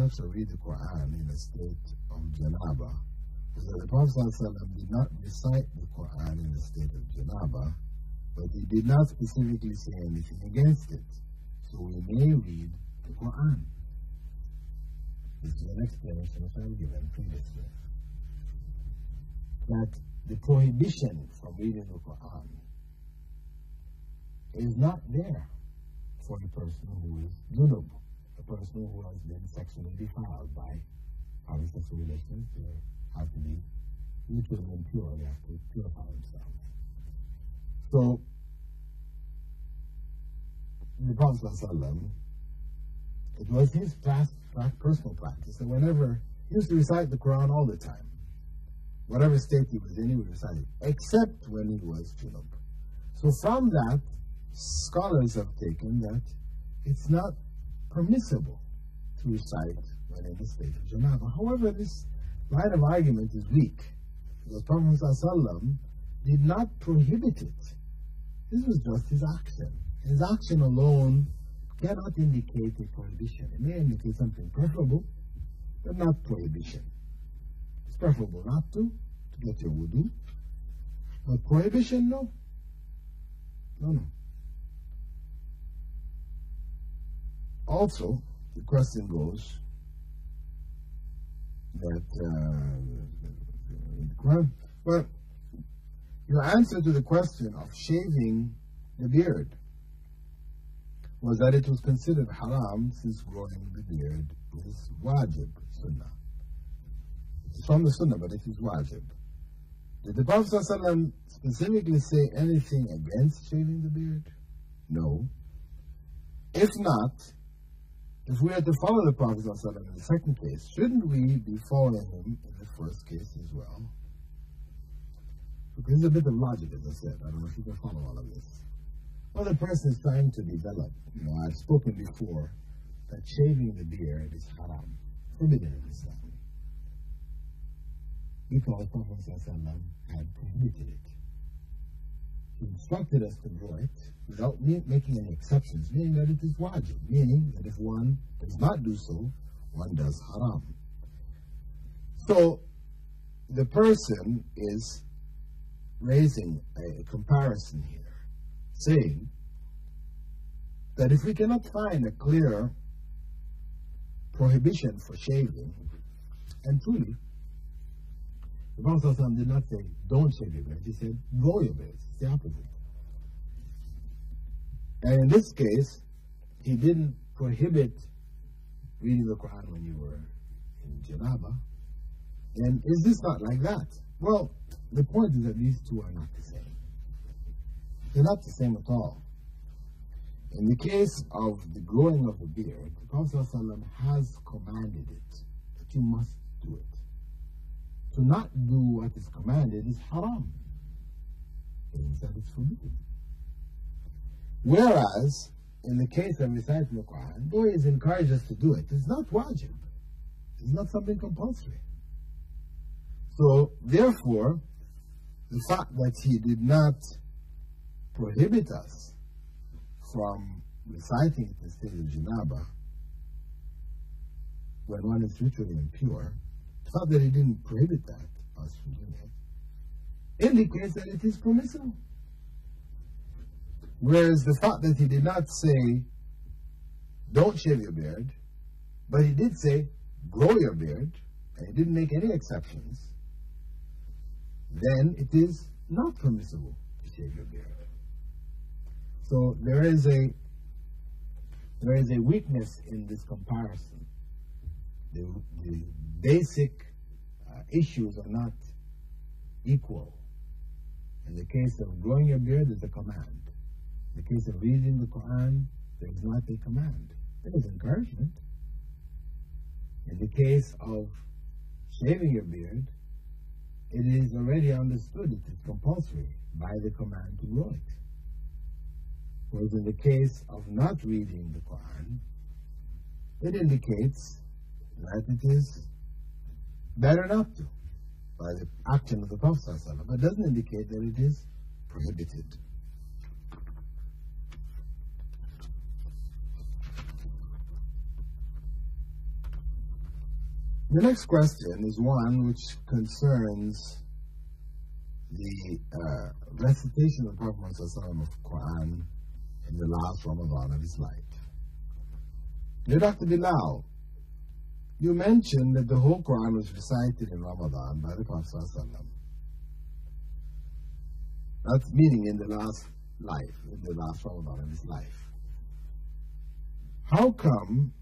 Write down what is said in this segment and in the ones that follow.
recite or read the Quran in a state of janaba is that the Prophet ﷺ did not recite the Quran in a state of janaba, but he did not specifically say anything against it. So we may read the Quran. This is an explanation which I've given previously. That the prohibition from reading the Quran is not there for the person who is junub, a person who has been sexually defiled by having sexual relations. They have to be literally impure, they have to purify themselves. So, the Prophet ﷺ, it was his personal practice, and whenever he used to recite the Quran all the time, whatever state he was in, he would recite it, except when he was junub. So from that, scholars have taken that it's not permissible to recite when in the state of janaba. However, this line of argument is weak. The Prophet ﷺ did not prohibit it. This was just his action. His action alone cannot indicate a prohibition. It may indicate something preferable, but not prohibition. It's preferable not to get your wudu. But prohibition, no. No. Also, the question goes that, well, your answer to the question of shaving the beard was that it was considered haram since growing the beard is wajib, sunnah. It's from the sunnah, but it is wajib. Did the Prophet ﷺ specifically say anything against shaving the beard? No. If not, if we are to follow the Prophet ﷺ in the second case, shouldn't we be following him in the first case as well? Because there's a bit of logic, as I said. I don't know if you can follow all of this. Well, the person is trying to develop. I've spoken before that shaving the beard is haram, forbidden in Islam. Because Prophet ﷺ had prohibited it. He instructed us to grow it without making any exceptions, meaning that it is wajib, meaning that if one does not do so, one does haram. So, the person is raising a comparison here, saying that if we cannot find a clear prohibition for shaving, and truly, the Prophet ﷺ did not say, don't shave your beard. He said, grow your beard. It's the opposite. And in this case, he didn't prohibit reading the Quran when you were in janaba. And is this not like that? Well, the point is that these two are not the same. They're not the same at all. In the case of the growing of the beard, the Prophet ﷺ has commanded it, that you must do it. To not do what is commanded is haram. It means that it's forbidden. Whereas, in the case of reciting the Quran, though he has encouraged us to do it, it's not wajib. It's not something compulsory. So, therefore, the fact that he did not prohibit us from reciting it in the state of janaba when one is ritually impure, the fact that he didn't prohibit us from doing it, indicates that it is permissible. Whereas the fact that he did not say, don't shave your beard, but he did say, grow your beard, and he didn't make any exceptions, then it is not permissible to shave your beard. So there is a weakness in this comparison. The basic issues are not equal. In the case of growing your beard, there's a command. In the case of reading the Quran, there is not a command. There is encouragement. In the case of shaving your beard, it is already understood it is compulsory by the command to grow it. Whereas in the case of not reading the Quran, it indicates that it is better not to, by the action of the Prophet ﷺ, but it doesn't indicate that it is prohibited. The next question is one which concerns the recitation of the Prophet ﷺ of Quran in the last Ramadan of his life. Dear Dr. Bilal, you mentioned that the whole Quran was recited in Ramadan by the Prophet ﷺ. That's meaning in the last life, in the last Ramadan of his life. How come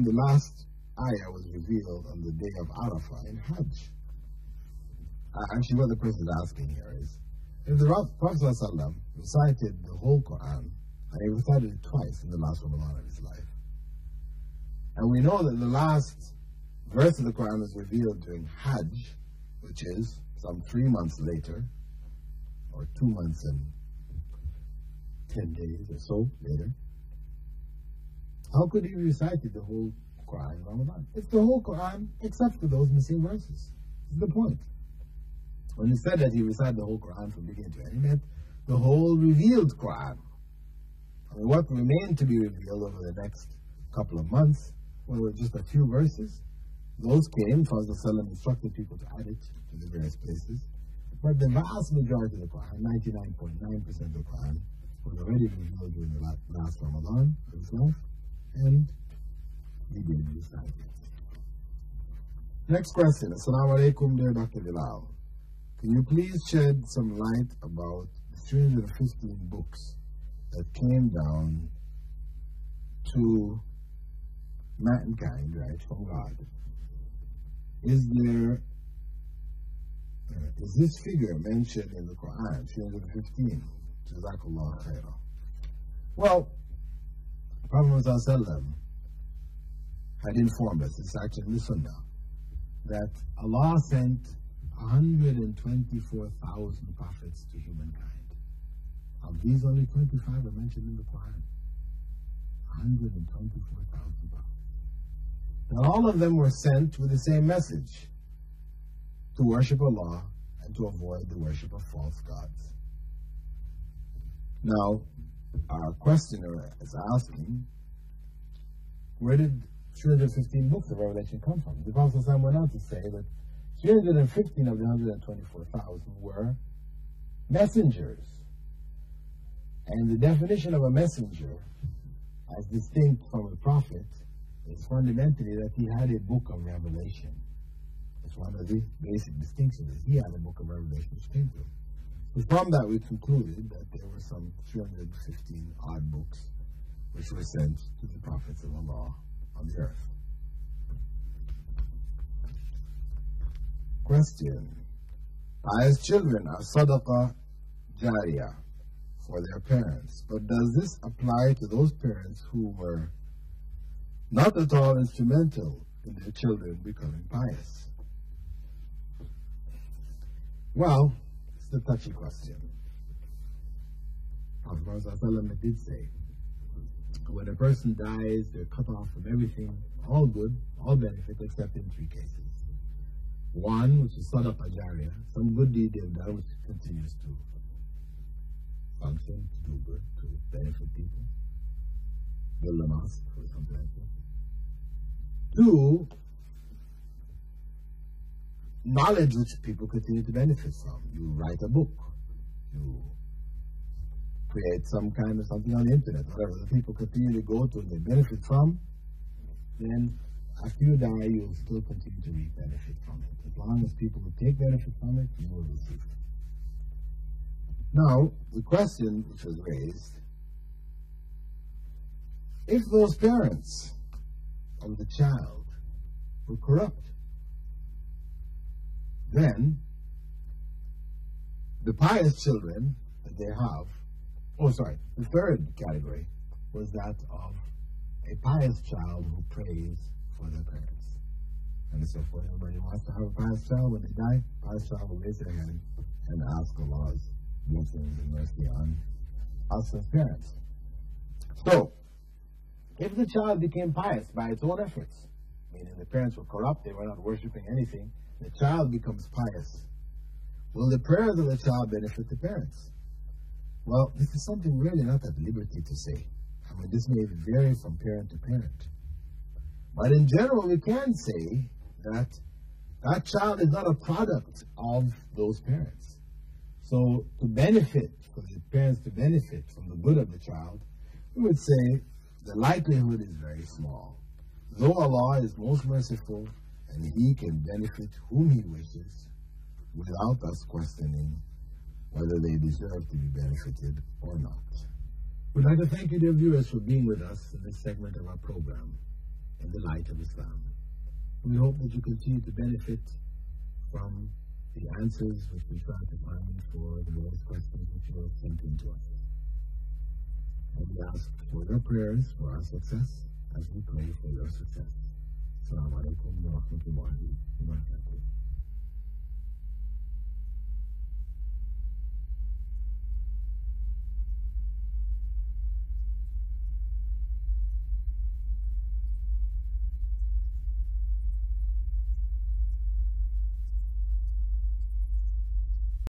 the last ayah was revealed on the day of Arafah in Hajj? Actually, what the person is asking here is, if the Prophet ﷺ recited the whole Quran, and he recited it twice in the last Ramadan of his life, and we know that the last verse of the Quran was revealed during Hajj, which is some 3 months later, or 2 months and 10 days or so later, how could he have recited the whole Quran in Ramadan? It's the whole Quran except for those missing verses. This is the point. When he said that he recited the whole Quran from beginning to end, he meant the whole revealed Quran. I mean, what remained to be revealed over the next couple of months were just a few verses. Those came, Prophet ﷺ instructed people to add it to the various places. But the vast majority of the Quran, 99.9% of the Quran, was already revealed during the last Ramadan of his life, and he did recite it. Next question. Assalamu alaikum, dear Dr. Bilal. Can you please shed some light about the 315 books that came down to mankind, right, from God? Is this figure mentioned in the Quran, 315? Jazakallah khairah. Well, Prophet ﷺ had informed us, it's actually in the Sunnah, that Allah sent 124,000 prophets to humankind. Of these, only 25 are mentioned in the Quran. 124,000 prophets. Now, all of them were sent with the same message: to worship Allah and to avoid the worship of false gods. Now, our questioner is asking, where did 315 books of Revelation come from? The Prophet ﷺ went on to say that 315 of the 124,000 were messengers. And the definition of a messenger, as distinct from a prophet, is fundamentally that he had a book of Revelation. It's one of the basic distinctions. He had a book of Revelation which came to him. So from that we concluded that there were some 315 odd books which were sent to the prophets of Allah on the earth. Question. As children are sadaqah jariyah for their parents, but does this apply to those parents who were not at all instrumental in their children becoming pious? Well, it's a touchy question. Prophet ﷺ did say, when a person dies, they're cut off from everything, all good, all benefit, except in 3 cases. One, which is sadaqah jariyah, some good deed they've done which continues to function, to do good, to benefit people. Build a mosque or something like that. 2, knowledge which people continue to benefit from. You write a book, you create some kind of something on the internet, whatever the people continue to go to and they benefit from, then after you die, you will still continue to reap benefit from it. As long as people will take benefit from it, you will receive it. Now, the question which was raised, if those parents of the child were corrupt, then the pious children that they have, the third category was that of a pious child who prays for their parents. And so for anybody who wants to have a pious child, when they die, pious child will raise their hand and ask Allah's blessings and mercy on us as parents. So, if the child became pious by its own efforts, meaning the parents were corrupt, they were not worshipping anything, the child becomes pious, will the prayers of the child benefit the parents? Well, this is something we're really not at liberty to say. I mean, this may vary from parent to parent. But in general, we can say that that child is not a product of those parents. So to benefit, for the parents to benefit from the good of the child, we would say the likelihood is very small. Though Allah is most merciful and He can benefit whom He wishes without us questioning whether they deserve to be benefited or not. We'd like to thank you, dear viewers, for being with us in this segment of our program, In the Light of Islam. We hope that you continue to benefit from the answers which we try to find for the various questions which you have sent in to us. And we ask for your prayers for our success as we pray for your success. Assalamu alaikum wa rahmatullahi wa barakatuh.